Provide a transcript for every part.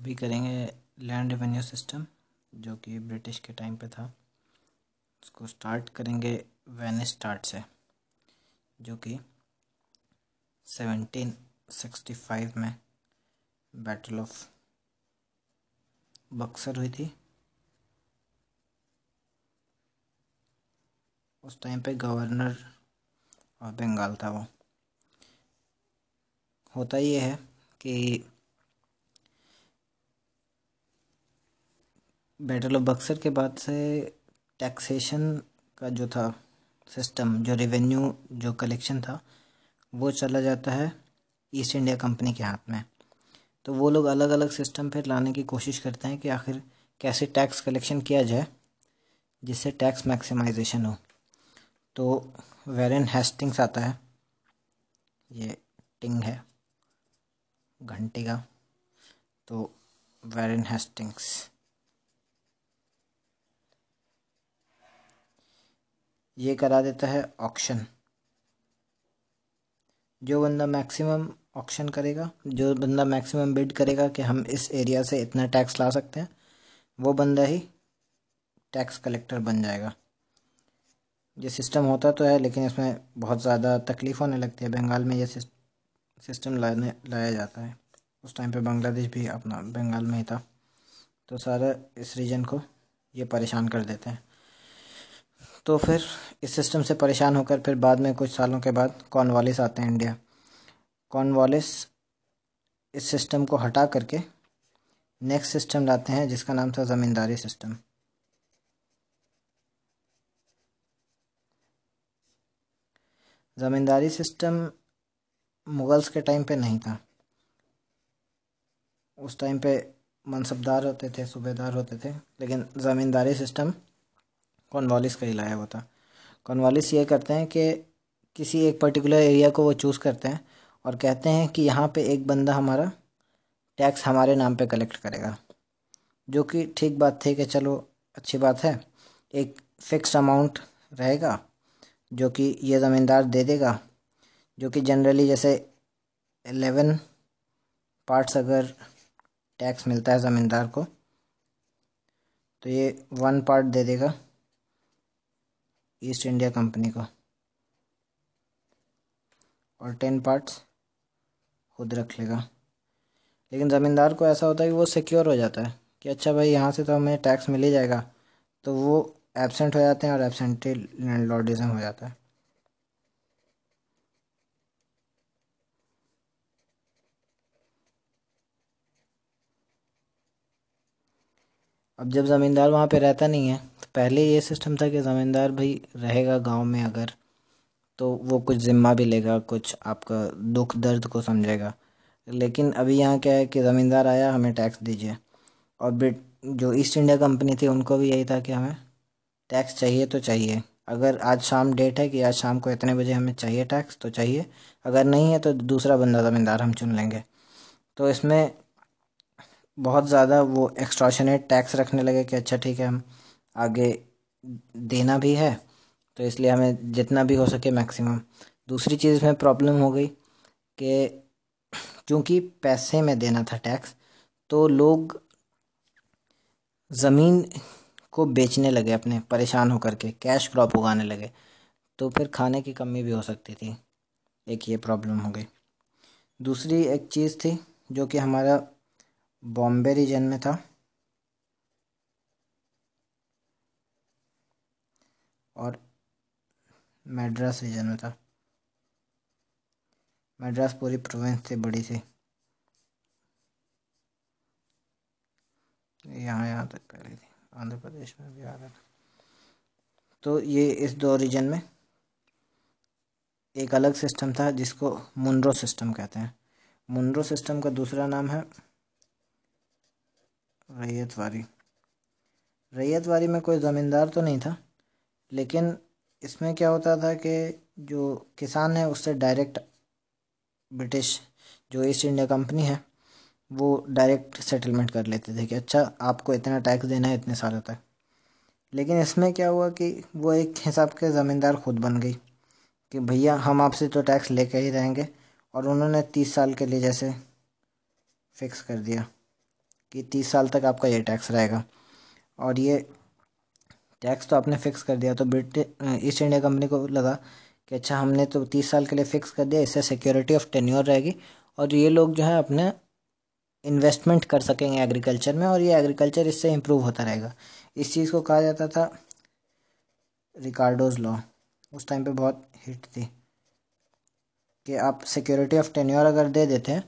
अभी करेंगे land revenue system, जो कि ब्रिटिश के टाइम पे था। उसको स्टार्ट करेंगे वेनिस स्टार्ट से, जो कि 1765 में बैटल ऑफ बक्सर हुई थी। उस टाइम पे गवर्नर ऑफ बंगाल था वो। होता ये है कि बैटल ऑफ बक्सर के बाद से टैक्सेशन का जो था सिस्टम, जो रेवेन्यू जो कलेक्शन था, वो चला जाता है ईस्ट इंडिया कंपनी के हाथ में। तो वो लोग अलग अलग सिस्टम फिर लाने की कोशिश करते हैं कि आखिर कैसे टैक्स कलेक्शन किया जाए जिससे टैक्स मैक्सिमाइजेशन हो। तो वैरेन हेस्टिंग्स आता है, ये टिंग है घंटे का, तो वैरेन हेस्टिंग्स ये करा देता है ऑक्शन। जो बंदा मैक्सिमम ऑक्शन करेगा, जो बंदा मैक्सिमम बिड करेगा कि हम इस एरिया से इतना टैक्स ला सकते हैं, वो बंदा ही टैक्स कलेक्टर बन जाएगा। ये सिस्टम होता तो है, लेकिन इसमें बहुत ज़्यादा तकलीफ होने लगती है। बंगाल में ये सिस्टम लाया जाता है। उस टाइम पे बांग्लादेश भी अपना बंगाल में ही था, तो सारा इस रीजन को ये परेशान कर देते हैं। तो फिर इस सिस्टम से परेशान होकर फिर बाद में कुछ सालों के बाद कॉर्नवालिस आते हैं इंडिया। कॉर्नवालिस इस सिस्टम को हटा करके नेक्स्ट सिस्टम लाते हैं जिसका नाम था ज़मींदारी सिस्टम। ज़मींदारी सिस्टम मुगल्स के टाइम पे नहीं था। उस टाइम पे मनसबदार होते थे, सूबेदार होते थे, लेकिन ज़मींदारी सिस्टम कॉर्नवालिस का ही लाया हुआ था। कॉर्नवालिस ये करते हैं कि किसी एक पर्टिकुलर एरिया को वो चूज़ करते हैं और कहते हैं कि यहाँ पे एक बंदा हमारा टैक्स हमारे नाम पे कलेक्ट करेगा, जो कि ठीक बात थी कि चलो अच्छी बात है। एक फ़िक्स्ड अमाउंट रहेगा जो कि ये ज़मींदार दे देगा, जो कि जनरली जैसे 11 पार्ट्स अगर टैक्स मिलता है ज़मींदार को, तो ये 1 पार्ट दे देगा ईस्ट इंडिया कंपनी को और 10 पार्ट्स खुद रख लेगा। लेकिन ज़मींदार को ऐसा होता है कि वो सिक्योर हो जाता है कि अच्छा भाई, यहाँ से तो हमें टैक्स मिल ही जाएगा, तो वो एब्सेंट हो जाते हैं और एब्सेंटी लैंडलॉर्डिज्म हो जाता है। अब जब ज़मींदार वहाँ पे रहता नहीं है, तो पहले ये सिस्टम था कि ज़मींदार भाई रहेगा गांव में अगर, तो वो कुछ ज़िम्मा भी लेगा, कुछ आपका दुख दर्द को समझेगा। लेकिन अभी यहाँ क्या है कि ज़मींदार आया, हमें टैक्स दीजिए। और जो ईस्ट इंडिया कंपनी थी, उनको भी यही था कि हमें टैक्स चाहिए तो चाहिए। अगर आज शाम डेट है कि आज शाम को इतने बजे हमें चाहिए टैक्स, तो चाहिए। अगर नहीं है तो दूसरा बंदा ज़मींदार हम चुन लेंगे। तो इसमें बहुत ज़्यादा वो एक्सटॉर्शनेट टैक्स रखने लगे कि अच्छा ठीक है, हम आगे देना भी है, तो इसलिए हमें जितना भी हो सके मैक्सिमम। दूसरी चीज़ में प्रॉब्लम हो गई कि क्योंकि पैसे में देना था टैक्स, तो लोग ज़मीन को बेचने लगे अपने, परेशान होकर के कैश क्रॉप उगाने लगे, तो फिर खाने की कमी भी हो सकती थी। एक ये प्रॉब्लम हो गई। दूसरी एक चीज़ थी जो कि हमारा बॉम्बे रीजन में था और मद्रास रीजन में था। मद्रास पूरी प्रोविंस थी, बड़ी सी, यहाँ यहाँ तक पहले थी, आंध्र प्रदेश में भी आ रहा था। तो ये इस दो रीजन में एक अलग सिस्टम था जिसको मुनरो सिस्टम कहते हैं। मुनरो सिस्टम का दूसरा नाम है रैयतवारी। रैयतवारी में कोई ज़मींदार तो नहीं था, लेकिन इसमें क्या होता था कि जो किसान है उससे डायरेक्ट ब्रिटिश जो ईस्ट इंडिया कंपनी है वो डायरेक्ट सेटलमेंट कर लेते थे कि अच्छा आपको इतना टैक्स देना है इतने सालों तक। लेकिन इसमें क्या हुआ कि वो एक हिसाब के ज़मींदार खुद बन गई कि भैया हम आपसे तो टैक्स लेके ही रहेंगे, और उन्होंने 30 साल के लिए जैसे फिक्स कर दिया कि 30 साल तक आपका ये टैक्स रहेगा। और ये टैक्स तो आपने फिक्स कर दिया, तो ब्रिटिश ईस्ट इंडिया कंपनी को लगा कि अच्छा हमने तो 30 साल के लिए फ़िक्स कर दिया, इससे सिक्योरिटी ऑफ टेन्योर रहेगी और ये लोग जो है अपने इन्वेस्टमेंट कर सकेंगे एग्रीकल्चर में, और ये एग्रीकल्चर इससे इम्प्रूव होता रहेगा। इस चीज़ को कहा जाता था रिकार्डोज लॉ। उस टाइम पे बहुत हिट थी कि आप सिक्योरिटी ऑफ टेन्योर अगर दे देते हैं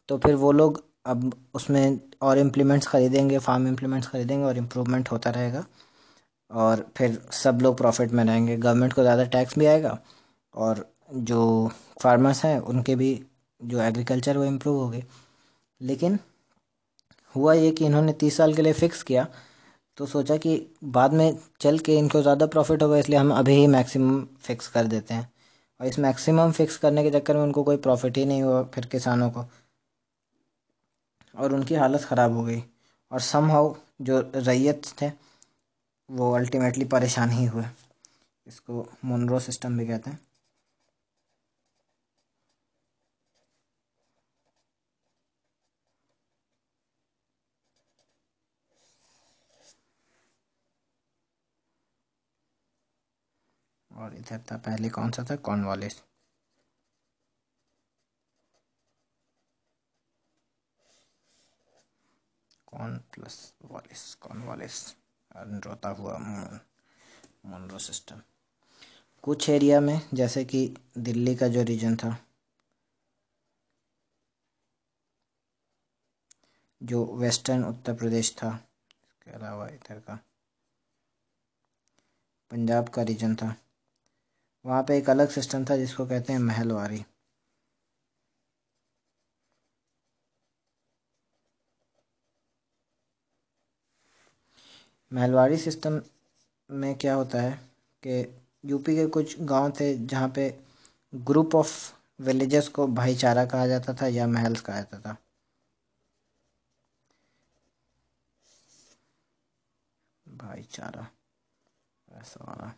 तो फिर वो लोग अब उसमें और इम्प्लीमेंट्स खरीदेंगे, फार्म इम्प्लीमेंट्स खरीदेंगे और इम्प्रूवमेंट होता रहेगा और फिर सब लोग प्रॉफिट में रहेंगे। गवर्नमेंट को ज़्यादा टैक्स भी आएगा और जो फार्मर्स हैं उनके भी जो एग्रीकल्चर वो इम्प्रूव होगी। लेकिन हुआ ये कि इन्होंने 30 साल के लिए फ़िक्स किया, तो सोचा कि बाद में चल के इनको ज़्यादा प्रॉफिट होगा, इसलिए हम अभी ही मैक्सिमम फ़िक्स कर देते हैं। और इस मैक्सिमम फ़िक्स करने के चक्कर में उनको कोई प्रॉफिट ही नहीं हुआ फिर किसानों को, और उनकी हालत ख़राब हो गई। और समहाउ जो रैयत थे वो अल्टीमेटली परेशान ही हुए। इसको मुनरो सिस्टम भी कहते हैं। और इधर था पहले कौन सा था, कॉर्नवालिस। कॉर्नवालिस रोता हुआ मुनरो सिस्टम। कुछ एरिया में जैसे कि दिल्ली का जो रीजन था, जो वेस्टर्न उत्तर प्रदेश था, इसके अलावा इधर का पंजाब का रीजन था, वहाँ पे एक अलग सिस्टम था जिसको कहते हैं महलवारी। महलवारी सिस्टम में क्या होता है कि यूपी के कुछ गांव थे जहाँ पे ग्रुप ऑफ विलेजेस को भाईचारा कहा जाता था या महल्स कहा जाता था। भाईचारा ऐसा वाला।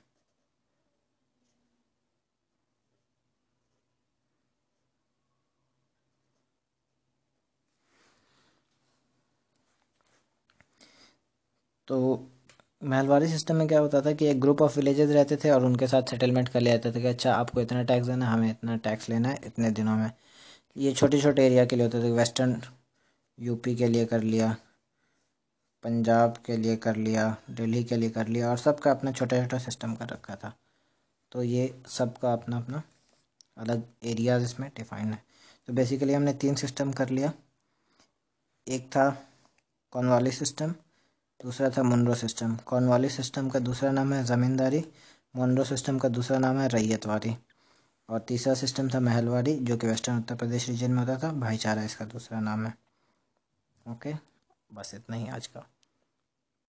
तो महलवारी सिस्टम में क्या होता था कि एक ग्रुप ऑफ विलेजेस रहते थे और उनके साथ सेटलमेंट कर लिया जाता था कि अच्छा आपको इतना टैक्स देना है, हमें इतना टैक्स लेना है इतने दिनों में। ये छोटे छोटे एरिया के लिए होते थे। वेस्टर्न यूपी के लिए कर लिया, पंजाब के लिए कर लिया, दिल्ली के लिए कर लिया, और सबका अपना छोटा छोटा सिस्टम कर रखा था। तो ये सबका अपना अपना अलग एरियाज इसमें डिफाइन है। तो बेसिकली हमने 3 सिस्टम कर लिया। एक था कॉर्नवालिस सिस्टम, दूसरा था मुनरो सिस्टम। कॉर्नवालिस सिस्टम का दूसरा नाम है ज़मींदारी, मुनरो सिस्टम का दूसरा नाम है रैयतवारी, और तीसरा सिस्टम था महलवारी जो कि वेस्टर्न उत्तर प्रदेश रीजन में होता था। भाईचारा इसका दूसरा नाम है। ओके, बस इतना ही आज का।